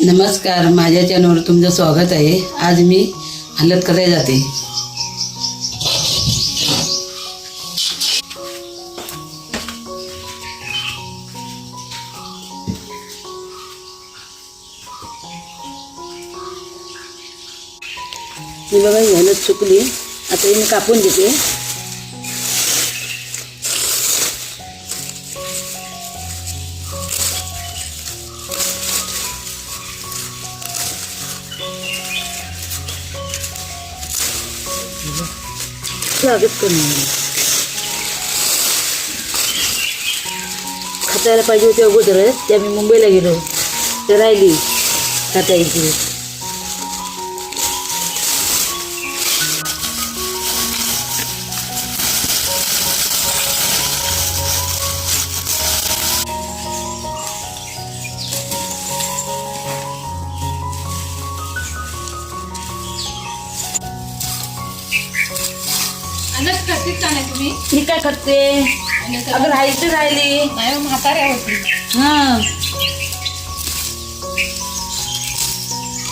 नमस्कार, माझ्या चॅनलवर तुमचं स्वागत आहे। आज मी हलत करायला जाते। मी बघा हलत सुकली, आता मी कापून घेते। स्वागत करून खातायला पाहिजे होते अगोदरच, त्या मी मुंबईला गेलो तर राहिली खातायची। मी काय करते, अगं राहायची राहिली नाही म्हाताऱ्या होती हा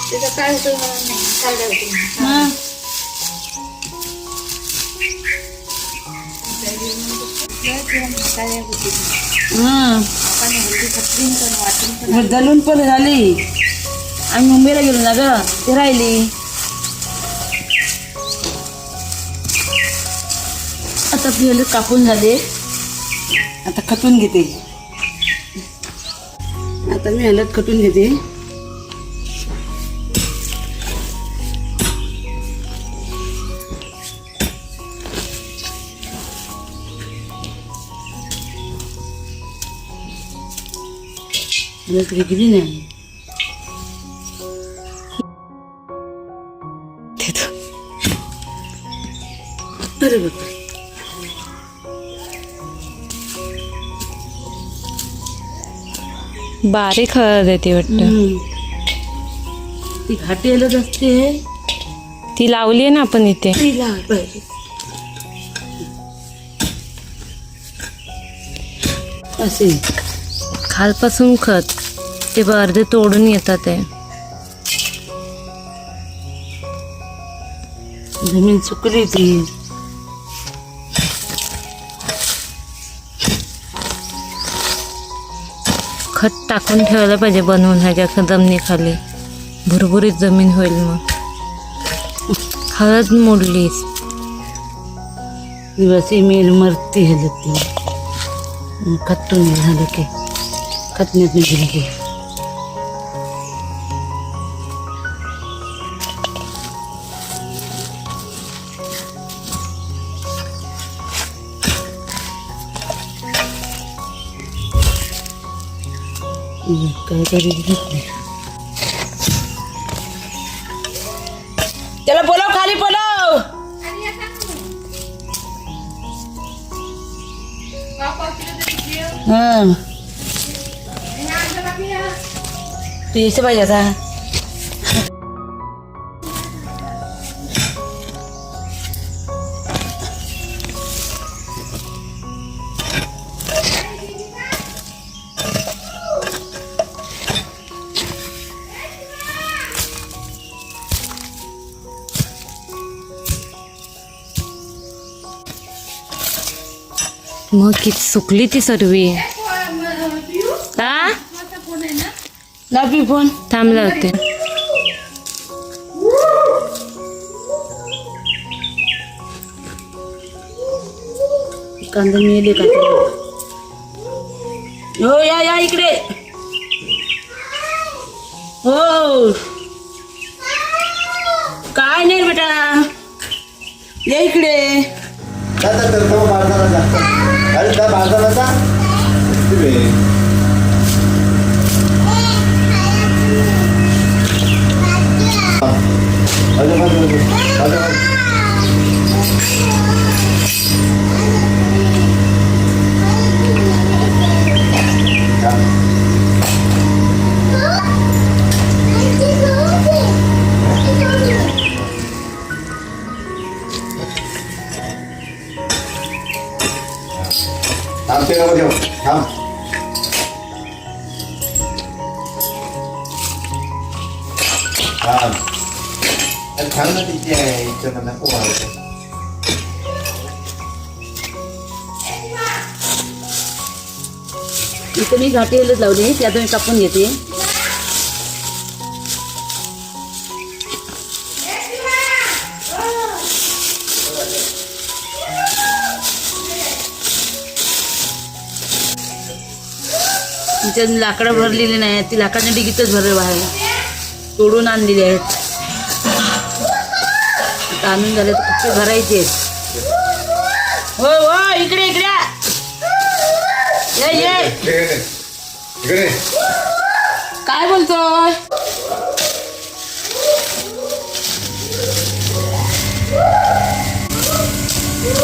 त्याचं काय होतं चालल्या होती हा म्हाताऱ्या होती हा आपण हल्ली खत्री पण वाटून पण दलून पण झाली। आम्ही मुंबईला गेलो ना ग, ते राहिली। आता आपली कापून झाले, आता खतून घेते। आता मी हलत खतून घेते। हलत घेतली नाही अरे बापरे, बारीक हळद येते वाटतं। ती घाटी हलत असते, ती लावली आहे ना आपण इथे। ती लावायला पाहिजे असे खालपासून खत ते अर्धे तोडून येतात आहे। जमीन सुकली ती। खत टाकून ठेवायला पाहिजे बनवून ह्याच्या जमिनीखाली, भुरभुरीत जमीन होईल। मग हळद मोडलीस दिवस मेल मरती हलत ती खतून झालं की खतण्यात निघली की काय करायचं त्याला बोलव, खाली बोलव। हा तू यायचं पाहिजे आता। मग किती सुकली ती सर्वी। लावी फोन थांबले होते। कांदा मिळेल का हो, या इकडे हो। काय नाही बेटा, या इकडे। थांब ते नको देऊ थांब थांब ना तिची इच्छा मला खूप आवडते. इथे मी घाटी हलद लावली ती आता मी कापून घेते. तिच्यात लाकडं भरलेली नाही ती लाकडाने डिगीतच भरले बाहेर तोडून आणलेली आहेत. आता आणून झाले तर कुठे भरायचे. हो हो इकडे इकडे ये ये. इकडे काय बोलतोय?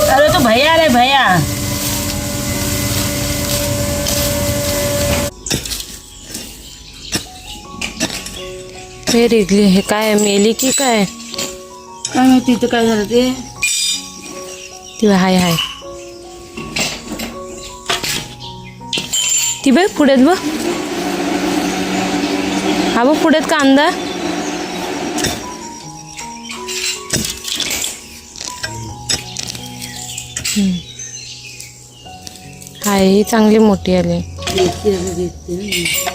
अरे तो भैया आलाय भैया. हे रिगली हे काय मेली की काय काय माहिती इथं काय झालं ते. ती हाय हाय ती बघ पुढेत बघ. हा बघ पुढेत कांदा. हाय ही चांगली मोठी आली. देते आता देते.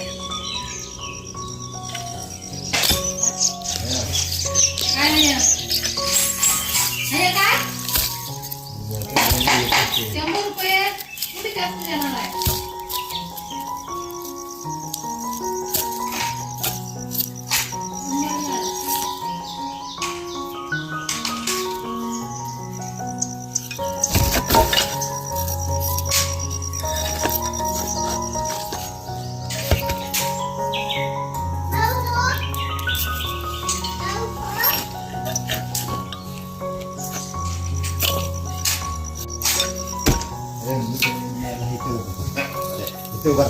इथे उभा.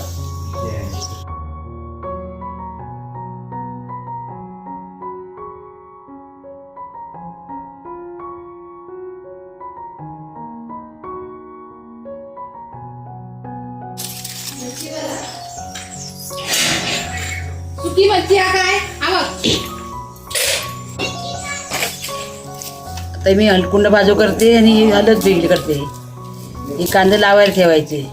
सुकी मच्छी हा काय आता मी हलकुंड बाजू करते आणि हलद वेगळी करते. हे कांदे लावायला ठेवायचे.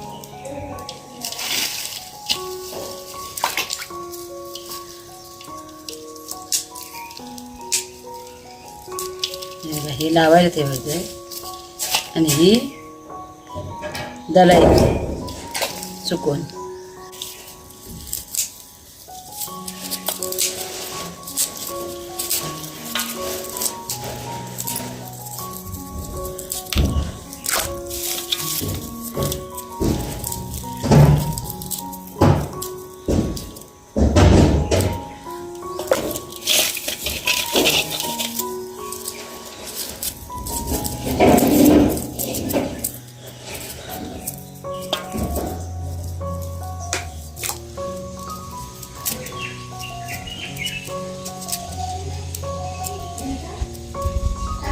हे लावायला ठेवायचं आणि ही दलायची चुकून.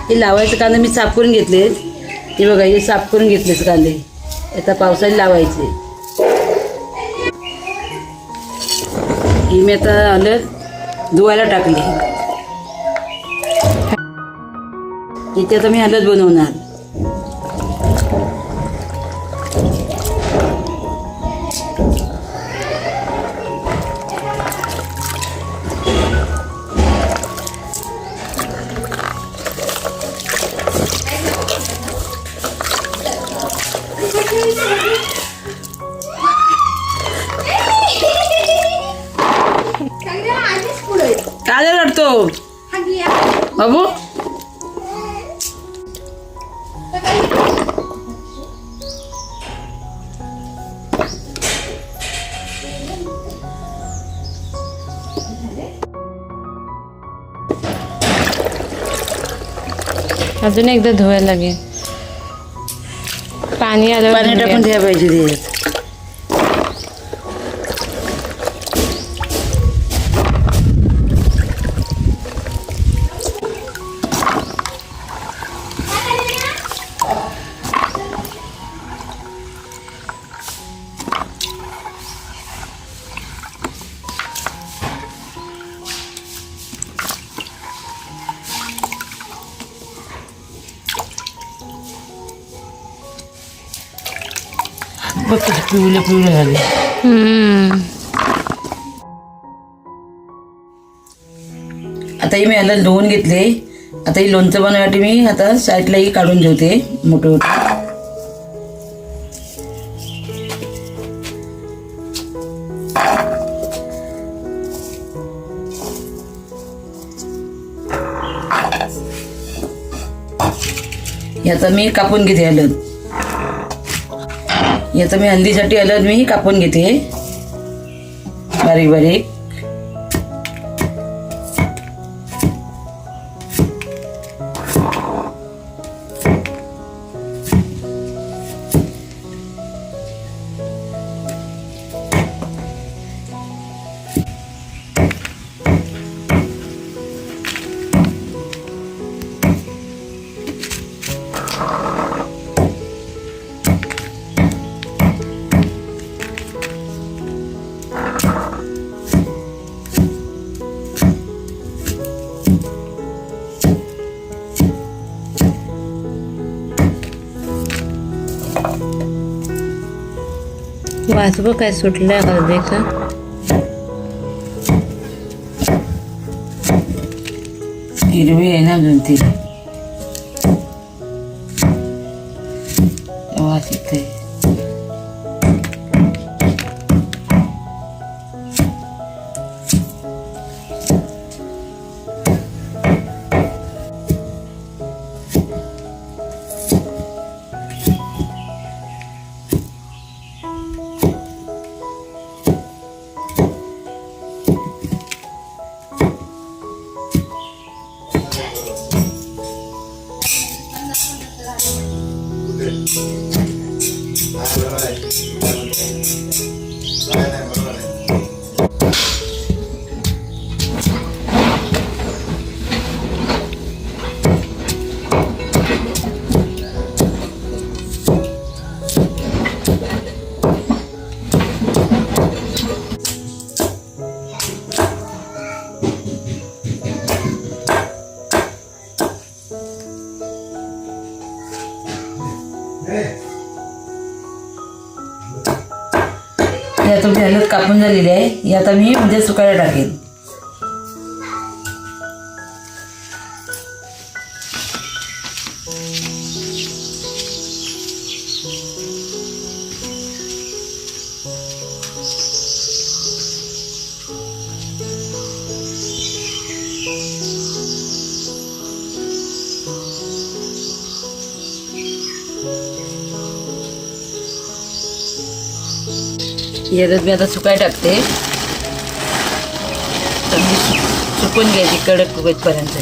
हे लावायचे कांदे मी साफ करून घेतले. हे बघा हे साफ करून घेतलेच कांदे आता पावसाळ्यात लावायचे. ही मी आता हलद धुवायला टाकली. इथे आता मी हलद बनवणार. काय रडतो बाबू? अजून एकदा धुवायला लागेल. पाणी आलं पाणी टाकून ठेवायला पाहिजे ते. बघ किती पिवळे पिवळे झाले. आता ही मी हलद धुवून घेतले. आता ही लोणचं बनवण्यासाठी मी आता साईडलाही काढून ठेवते मोठे मोठे. याचा मी कापून घेते हलद. याचा मी हल्दीसाठी हलद मी कापून घेते बारीक बारीक. वास बघ काय सुटलंय हळदीचं. हिरवी आहे ना अजून ती वास येते. आता मी हलद कापून झालेली आहे. ही आता मी म्हणजे सुकायला टाकेन. याच्यात मी आता सुकाय टाकते. तर मी सुकून घ्यायची कडक कुकतपर्यंत.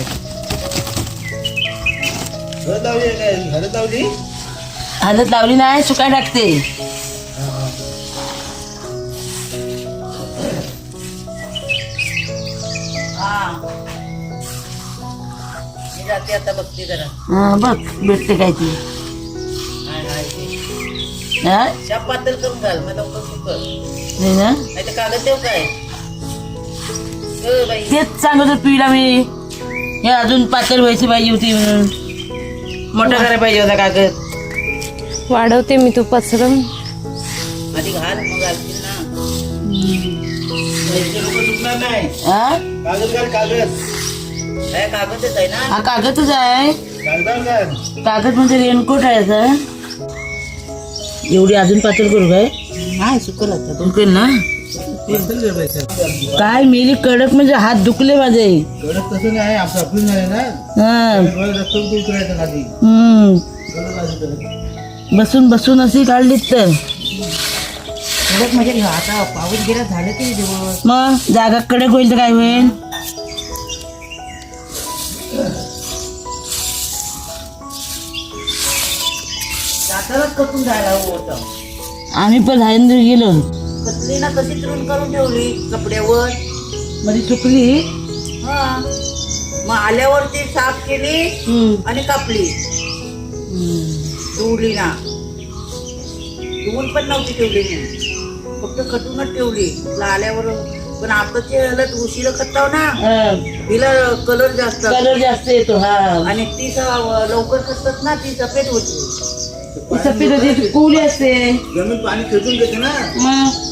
हलद लावली नाही, सुकाय टाकते. जाते आता बघते जरा. हा बघ भेटते काय ती. पातळ करून घाल मग लवकर सुकर नाही ना. नाही तर कागद देऊ काय तेच सांगत पिढा मी. हे अजून पातळ व्हायची पाहिजे होती म्हणून मोठा करायला पाहिजे होता कागद. वाढवते मी तू पसरम आधी घाल मग घालतील ना. हा कागदच आहे ना. हा कागदच आहे. कागद म्हणजे रेनकोट आहे सर. एवढी अजून पातळ करू काय. नाही सुकल आता सुकेल ना. काय मेली कडक म्हणजे हात दुखले माझे. कडक तसं नाही आपलं ना. बसून बसून अशी काढलीत तर कडक म्हणजे आता पाऊस गेला झालं तरी दिवस मग जागा कडक होईल तर काय होईल. कसून जायला होतं. आम्ही पण धायंद्र गेलो. कतली ना कशी तुरून करून ठेवली कपड्यावर मध्ये चुकली. मग आल्यावर ती साफ केली आणि कापली. धुवली ना. धुवून पण नव्हती ठेवली मी फक्त कटूनच ठेवली आल्यावर. पण आताची हलद उशिरा कटाव ना तिला कलर जास्त येतो. हा आणि ती लवकर कटतात ना ती सफेद होती. ती सफेद होती ती कोवळी असते. जमीन पाणी खेचून घेते ना. मग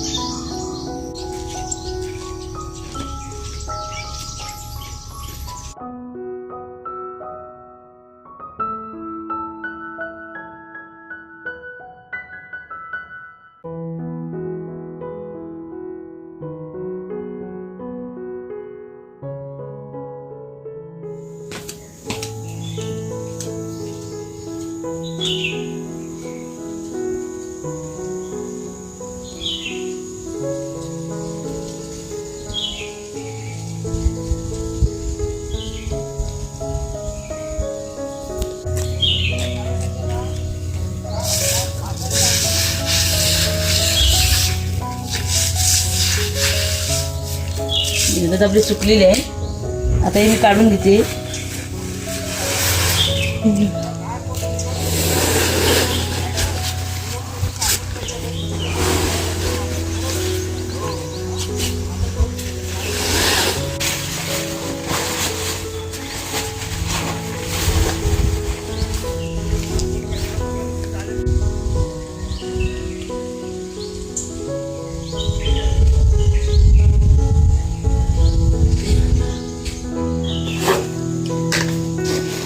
मेहनत आपली सुकलेली आहे. आता हे मी काढून घेते.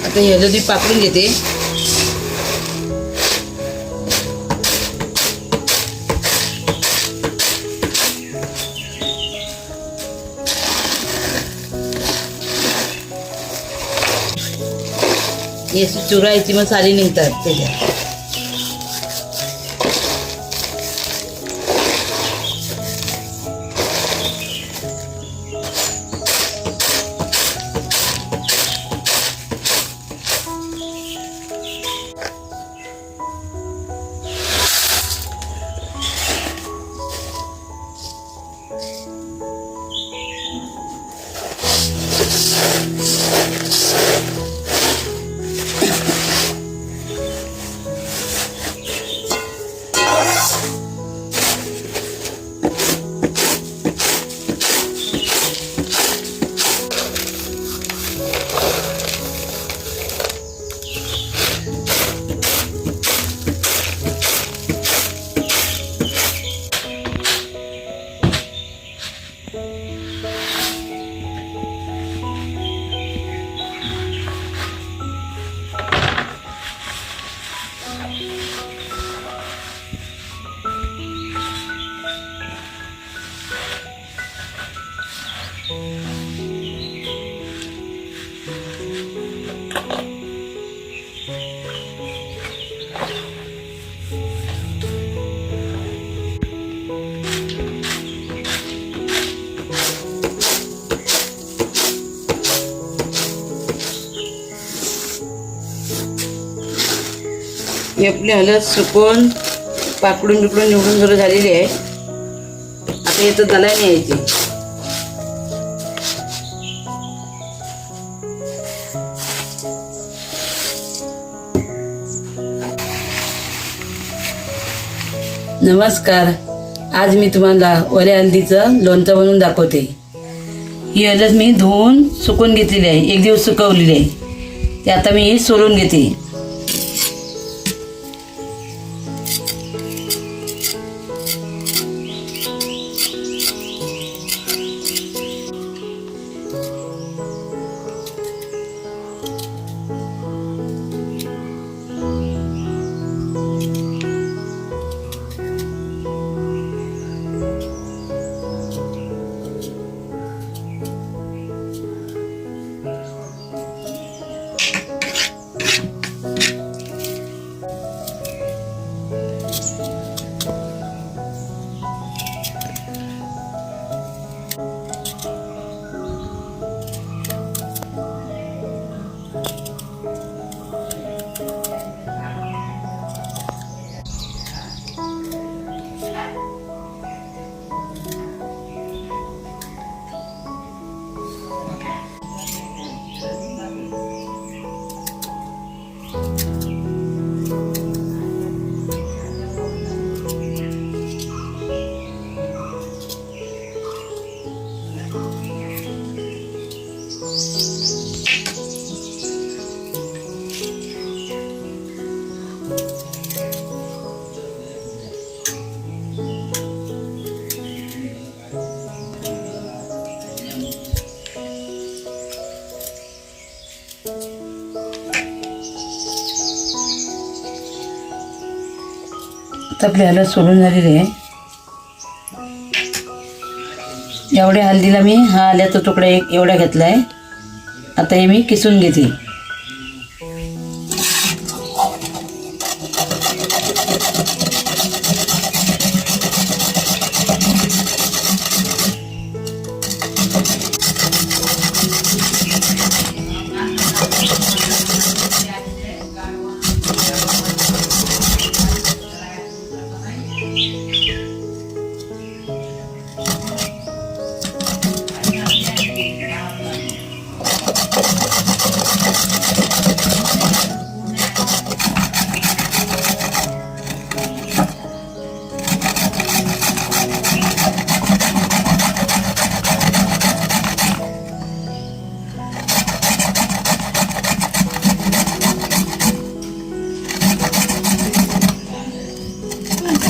आता हे हळदी पाकडून घेते. ही अशी चुरायची मग साली निघतात त्याच्यात. ही आपली हळद सुकून पाकडून बिकडून निवडून जर झालेली आहे. आता याचं दलाने यायची. नमस्कार. आज मी तुम्हाला ओल्या हळदीचं लोणचं बनवून दाखवते. ही हळद मी धुवून सुकून घेतलेली आहे. एक दिवस सुकवलेली आहे. ते आता मी सोलून घेते. आता आपली हळद सोडून झालेली आहे. एवढ्या हळदीला मी हा आल्याचा तुकडा एक एवढा घेतला आहे. आता हे मी किसून घेते.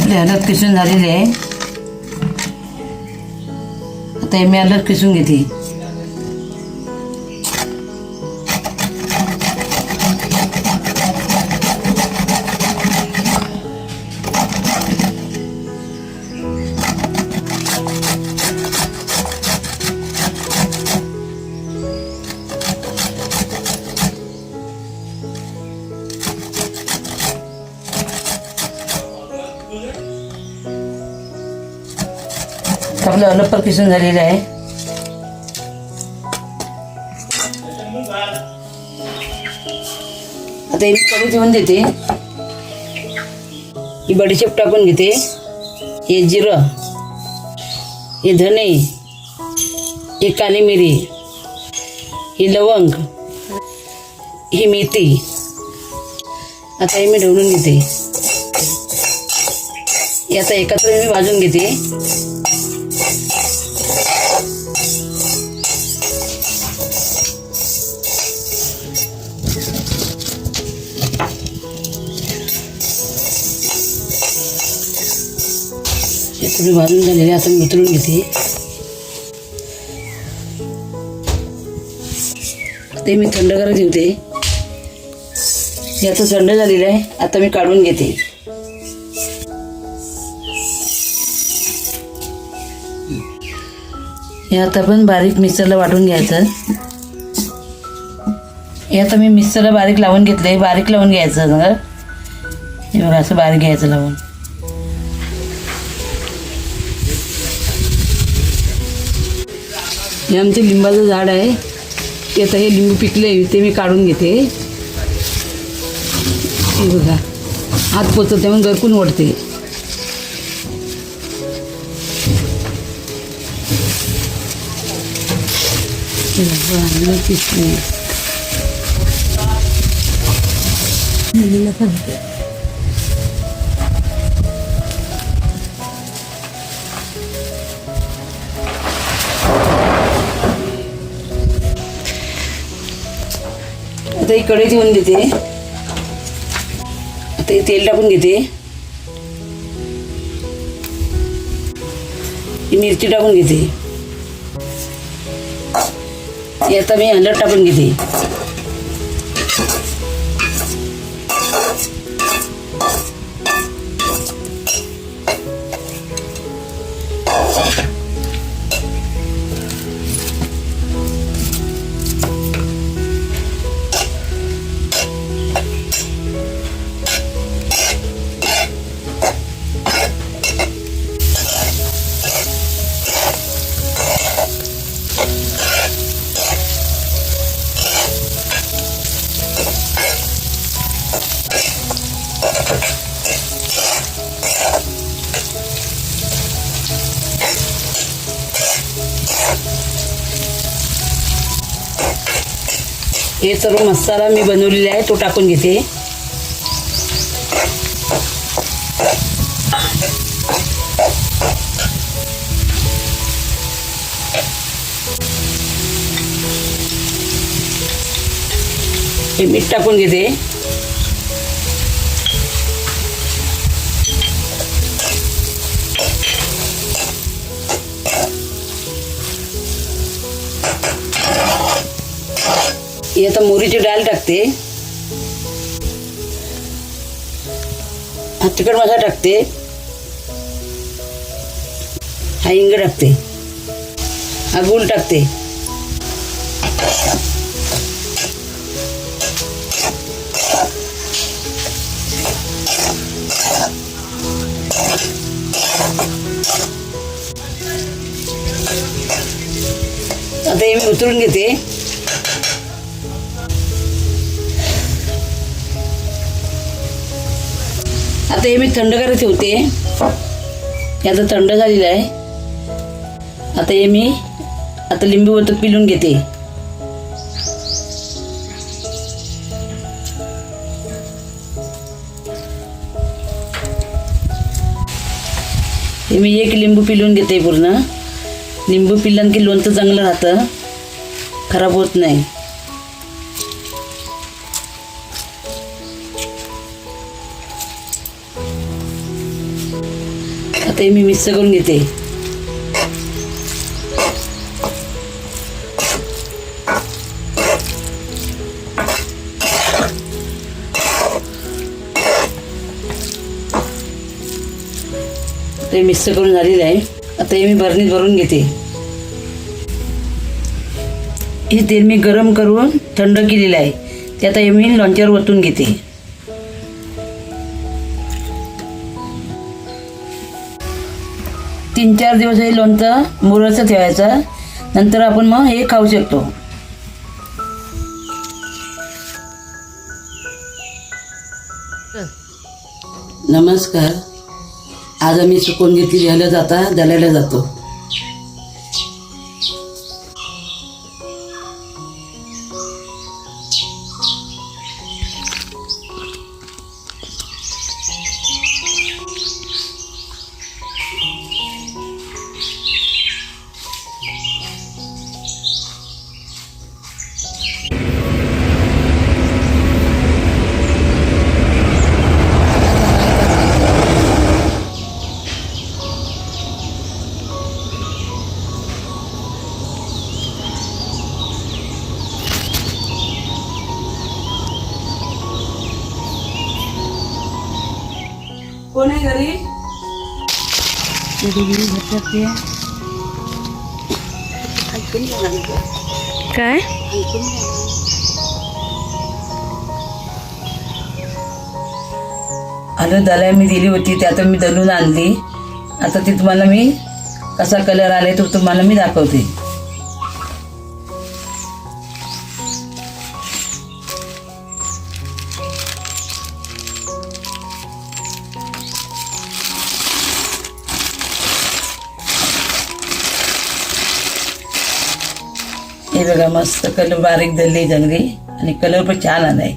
आपली हळद किसून झालेली आहे. आता हे मी हळद किसून घेते. आपलं हळद पण किसून झालेलं आहे. आता हे कढई ठेवून देते. ही बडीशेप टाकून घेते. हे जिरं, हे धने, हे काली मिरी, ही लवंग, ही मेथी. आता हे मी ढवळून घेते. हे आता एकत्र मी भाजून घेते. हे थोडी भाजून झालेली आता मी उतरून घेते. ते मी थंड करायला ठेवते. हे आता थंड झालेलं आहे. आता मी काढून घेते. हे आता पण बारीक मिक्सरला वाटून घ्यायचं. हे आता मी मिक्सरला बारीक लावून घेतलंय. बारीक लावून घ्यायचं. हे बघा असं बारीक घ्यायचं लावून. हे आमचं लिंबाचं झाड आहे. ते आता हे लिंबू पिकले ते मी काढून घेते. हे बघा हात पोचते म्हणून गरकून ओढते. पिकले आता ही कढई ठेवून देते. आता हे तेल टाकून घेते. ही मिरची टाकून घेते. हे आता मी हळद टाकून घेते. हे सर्व मसाला मी बनवलेला आहे तो टाकून घेते. हे मीठ टाकून घेते. हे आता मोहरीची डाळ टाकते. हा तिखट मसाला टाकते. हिंग टाकते, हा गूळ टाकते. आता हे मी उतरून घेते. आता हे मी थंड करायला ठेवते. हे आता थंड झालेलं आहे. आता हे मी आता लिंबू वरती पिळून घेते. हे मी एक लिंबू पिळून घेते पूर्ण. लिंबू पिळलं की लोणचं चांगलं राहतं, खराब होत नाही. आता हे मी मिक्स करून घेते. ते मिक्स करून झालेलं आहे. आता हे मी भरणीत भरून घेते. हे तेल मी गरम करून थंड केलेलं आहे, ते आता हे मी लोणच्यावर ओतून घेते. तीन चार दिवस हे लोणचं मुराचं ठेवायचं, नंतर आपण मग हे खाऊ शकतो. नमस्कार. आज आम्ही सुकून घेतली जलायला जातो. कोण आहे घरी? काय आलं दलाय मी दिली होती, ते आता मी दलून आणली. आता ती तुम्हाला मी कसा कलर आलाय तो तुम्हाला मी दाखवते. हे बघा, मस्त कलर बारीक दलली चांगली आणि कलर पण छान आलाय.